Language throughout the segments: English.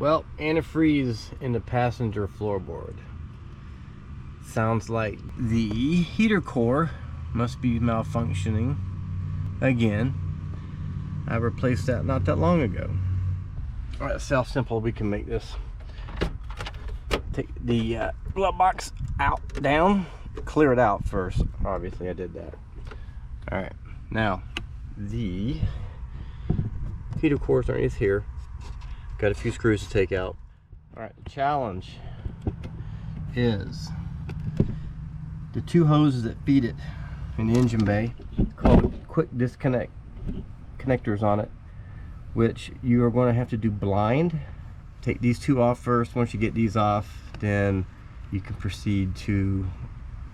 Well, antifreeze in the passenger floorboard. Sounds like the heater core must be malfunctioning again. I replaced that not that long ago. All right, see how simple we can make this. Take the glove box out, down, clear it out first. Obviously I did that. All right, now the heater core is underneath here. Got a few screws to take out. All right, the challenge is the two hoses that feed it in the engine bay, called quick disconnect connectors on it, which you are going to have to do blind. Take these two off first. Once you get these off, then you can proceed to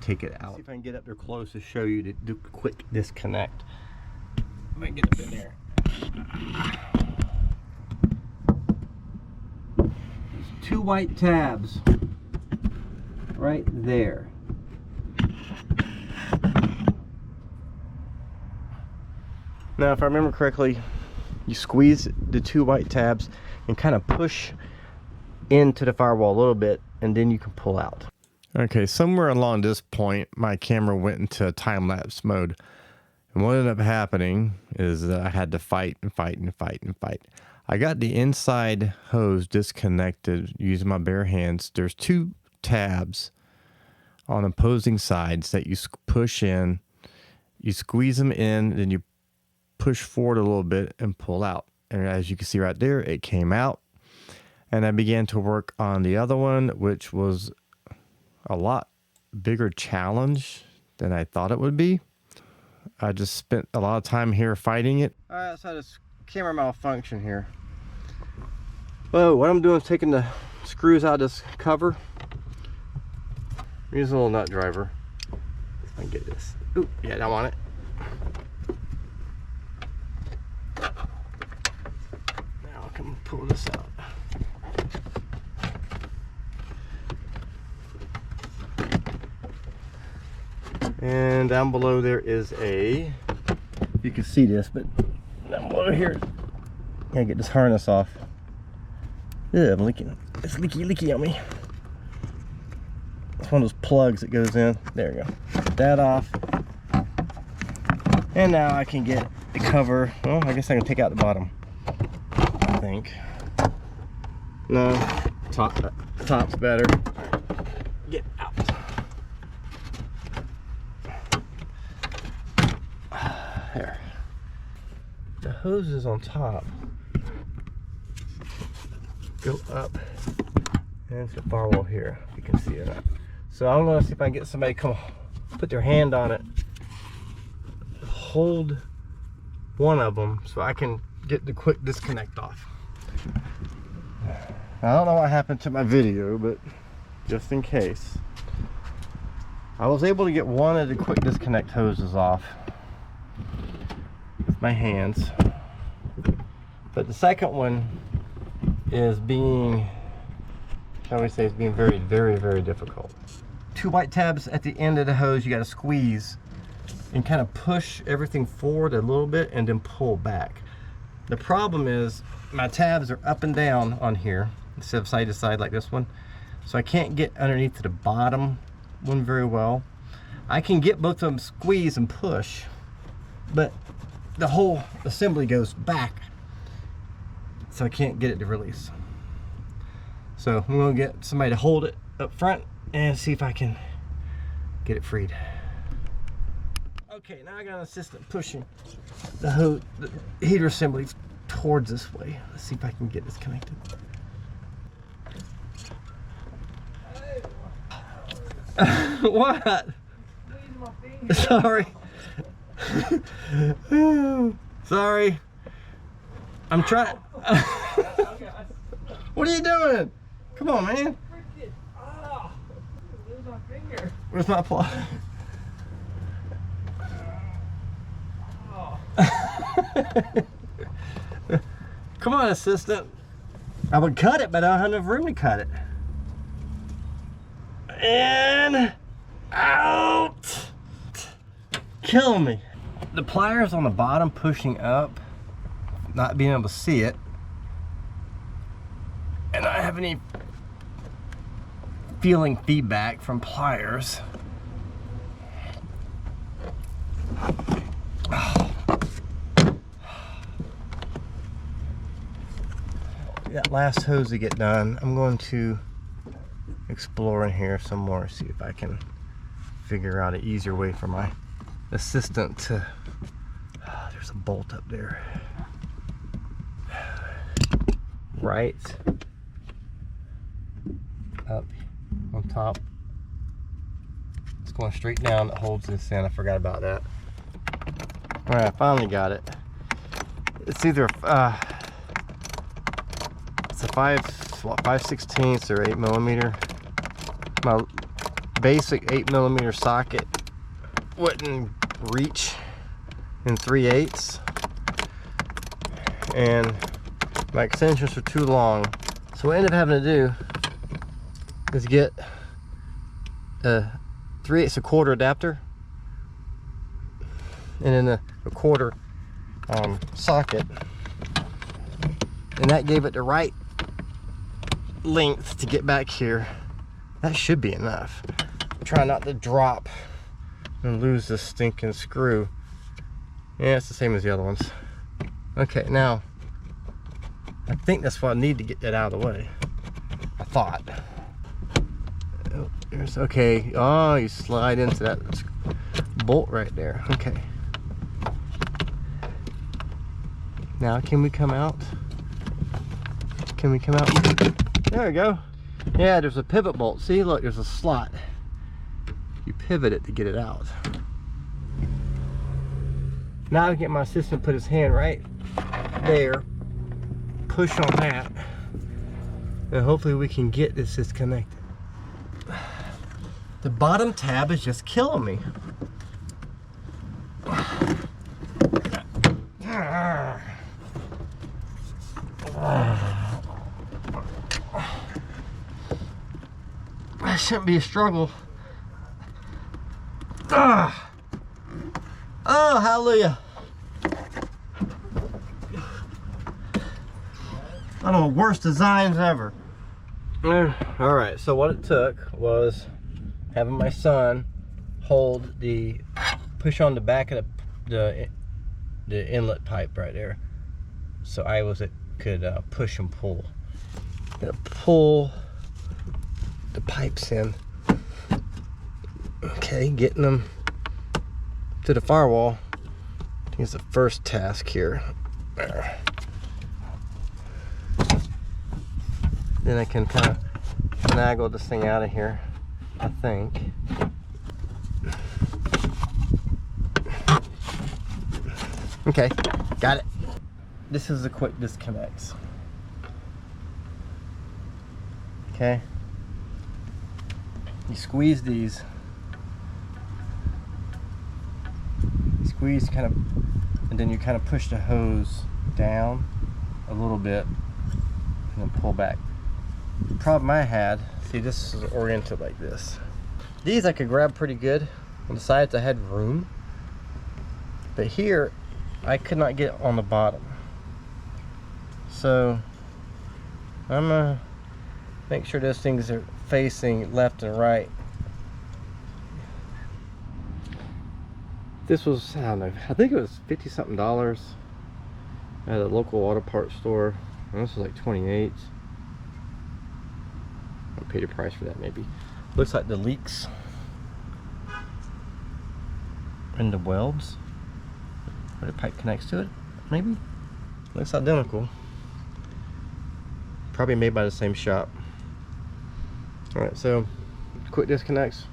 take it out. See if I can get up there close to show you the quick disconnect. If I can get up in there. There's two white tabs right there. Now, if I remember correctly, you squeeze the two white tabs and kind of push into the firewall a little bit, and then you can pull out. Okay, somewhere along this point, my camera went into time-lapse mode. And what ended up happening is that I had to fight and fight and fight and fight. I got the inside hose disconnected using my bare hands. There's two tabs on opposing sides that you push in. You squeeze them in, then you push forward a little bit and pull out. And as you can see right there, it came out. And I began to work on the other one, which was a lot bigger challenge than I thought it would be. I just spent a lot of time here fighting it. All right, so this camera malfunction here. Well, what I'm doing is taking the screws out of this cover. Use a little nut driver. If I can get this. Ooh, yeah, I want it. Now I can pull this out. And down below there is a, you can see this, but down below here, gotta get this harness off. Yeah, I'm leaking. It's leaky on me. It's one of those plugs that goes in. There we go. Get that off. And now I can get the cover. Well, I guess I can take out the bottom, I think. No, top's better. Get out. There. The hoses on top go up into the firewall here. You can see it. So I'm gonna see if I can get somebody to come put their hand on it, hold one of them so I can get the quick disconnect off. I don't know what happened to my video, but just in case, I was able to get one of the quick disconnect hoses off with my hands, but the second one is being, shall we say, is being very, very, very difficult. Two white tabs at the end of the hose you got to squeeze and kind of push everything forward a little bit and then pull back. The problem is my tabs are up and down on here instead of side to side like this one, so I can't get underneath to the bottom one very well. I can get both of them squeeze and push, but the whole assembly goes back, so I can't get it to release. So I'm going to get somebody to hold it up front and see if I can get it freed. Okay, now I got an assistant pushing the heater assembly towards this way. Let's see if I can get this connected. What? Sorry. Sorry. I'm trying. What are you doing? Come on, man. Where's my finger? Where's my plug? Come on, assistant. I would cut it, but I don't have enough room to cut it. And out. Killing me. The pliers on the bottom pushing up, not being able to see it. And have any feeling feedback from pliers. That last hose to get done, I'm going to explore in here some more, see if I can figure out an easier way for my assistant to... there's a bolt up there. Right up on top. It's going straight down. It holds this in. I forgot about that. All right, I finally got it. It's either it's a 5/16 or 8mm. My basic 8mm socket wouldn't reach in 3/8, and my extensions are too long. So what I ended up having to do is get a 3/8 a quarter adapter, and then a quarter socket, and that gave it the right length to get back here. That should be enough. Try not to drop and lose this stinking screw. Yeah, it's the same as the other ones. Okay, now I think that's what I need to get that out of the way. I thought. Oh, there's, okay. Oh, you slide into that bolt right there. Okay. Now, can we come out? Can we come out? There we go. Yeah, there's a pivot bolt. See, look, there's a slot. You pivot it to get it out. Now I get my assistant to put his hand right there. Push on that. And hopefully we can get this disconnected. The bottom tab is just killing me. That shouldn't be a struggle. Oh, hallelujah. One of the worst designs ever. All right, so what it took was having my son hold the, push on the back of the inlet pipe right there, so I could push and pull. Gonna pull the pipes in. Okay, getting them to the firewall is the first task here. Then I can kind of finagle this thing out of here, I think. Okay, got it. This is a quick disconnects. Okay. You squeeze these. Squeeze kind of, and then you kind of push the hose down a little bit and then pull back. The problem I had, see, this is oriented like this. These I could grab pretty good. On the sides I had room, but here I could not get on the bottom. So I'm gonna make sure those things are facing left and right. This was, I don't know, I think it was $50-something at a local auto parts store. And this was like 28. I'll pay the price for that maybe. Looks like the leaks in the welds where the pipe connects to it, maybe. Looks identical. Probably made by the same shop. All right, so quick disconnects.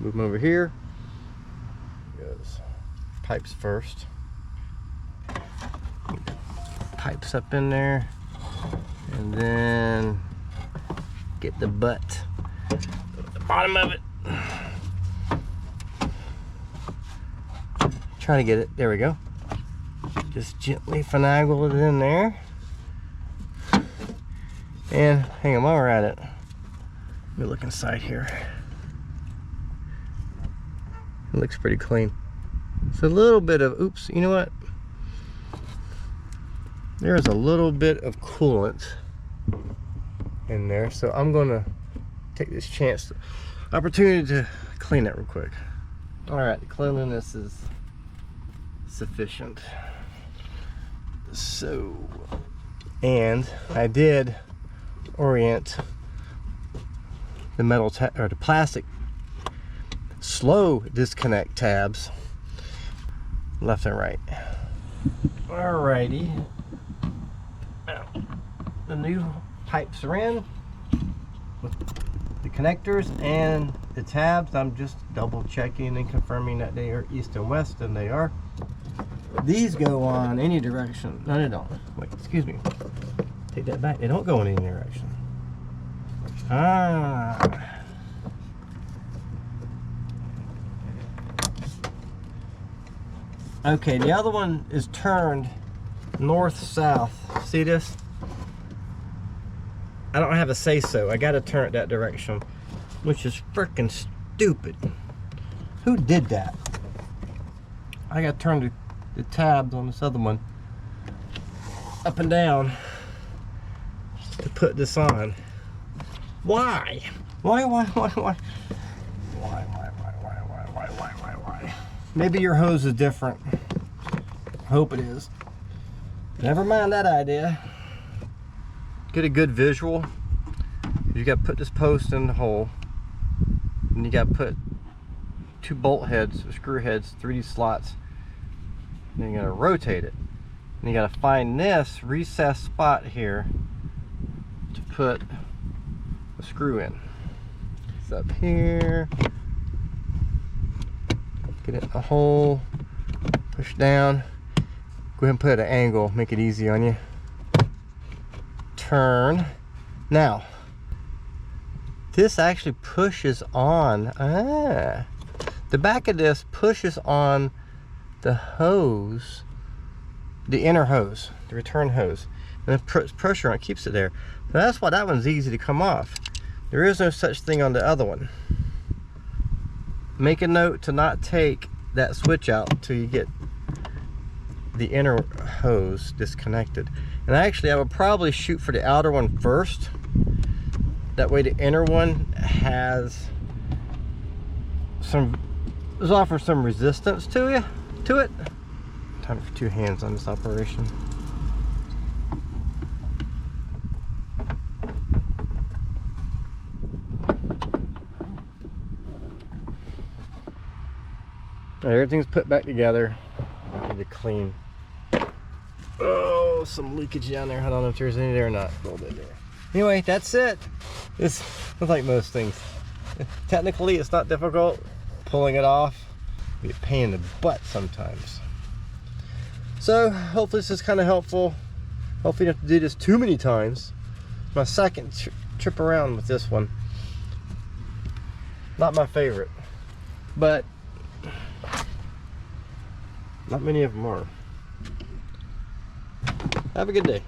Move them over here. Goes pipes first. Pipes up in there, and then get the butt, the bottom of it. Try to get it. There we go. Just gently finagle it in there. And hang on, while we're at it, let me look inside here. It looks pretty clean. It's a little bit of, oops, you know what? There's a little bit of coolant in there, so I'm gonna take this opportunity to clean it real quick. All right, the cleanliness is sufficient. So, and I did orient the metal or the plastic slow disconnect tabs left and right. Alrighty, now the new pipes are in with the connectors and the tabs. I'm just double checking and confirming that they are east and west, and they are. These go on any direction. No, they don't. Wait, excuse me. Take that back. They don't go in any direction. Ah. Okay, the other one is turned north-south. See this? I don't have a say-so. I gotta turn it that direction, which is freaking stupid. Who did that? I gotta turn the tabs on this other one up and down to put this on. Why? Why? Maybe your hose is different. I hope it is. Never mind that idea. Get a good visual. You got to put this post in the hole, and you got to put 2 bolt heads, screw heads, 3D slots. Then you got to rotate it. And you got to find this recessed spot here to put a screw in. It's up here. Get it in the hole, push down, go ahead and put it at an angle, make it easy on you. Turn. Now, this actually pushes on, the back of this pushes on the hose, the inner hose, the return hose, and it puts pressure on it, keeps it there. Now that's why that one's easy to come off. There is no such thing on the other one. Make a note to not take that switch out until you get the inner hose disconnected. And actually, I would probably shoot for the outer one first. That way the inner one has offers some resistance to it. Time for 2 hands on this operation. Everything's put back together. I need to clean. Oh, some leakage down there. I don't know if there's any there or not. A little bit there. Anyway, that's it. It's like most things. Technically, it's not difficult. Pulling it off be a pain in the butt sometimes. So, hopefully this is kind of helpful. Hopefully you don't have to do this too many times. My second trip around with this one. Not my favorite, but not many of them are. Have a good day.